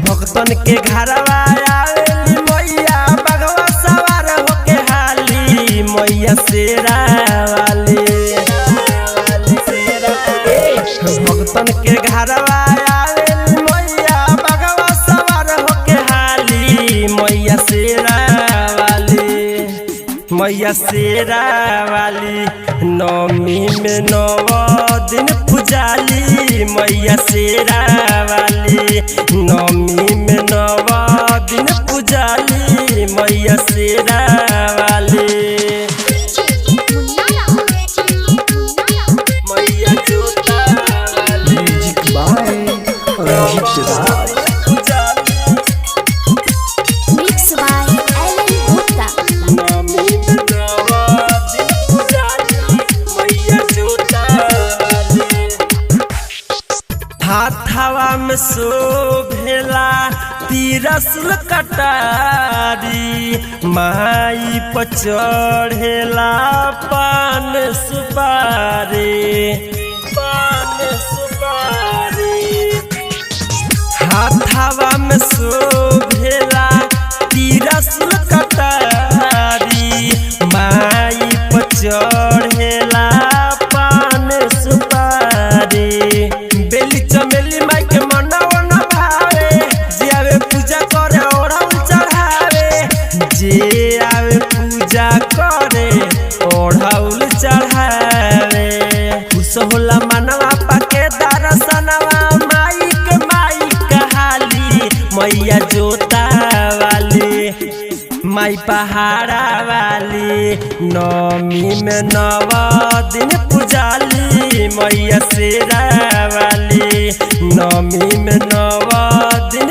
भक्तन के घरवा आवेली मैया बगवा सवार होके हाली मैया शेरा वाली। भक्तन के घरवा आवेली मैया बगवा सवार होके हाली मैया शेरा वाली। मैया शेरा वाली नवमी में 9 दिन पुजाली मैया शेरा वाली। नवमी में 9 दिन पुजाली मैया शेरा वाली। मैया जोता वाली Mixed by Alan Gupta. नवमी में 9 दिन पुजाली मैया जोता वाली। हाथवा में शोभेला तिरसुल कटारी माई पर चढ़ेला पान सुपारी। हाथवा में शोभेला तिरसुल कटारी माई पर चढ़ेला पान सुपारी। बेली चमेली माई के मनवा न भावे जे आवे पूजा करे ओढ़ाउल चढ़ावे। जे आवे पूजा करे ओढ़ाउल चढ़ावे। खुश होला मनवा पाके दर्शनवा माई कहाली मैया जोता वाली माई पहाड़ा वाली। नवमी में 9 दिन पुजाली मैया शेरा वाली। नवमी में 9 दिन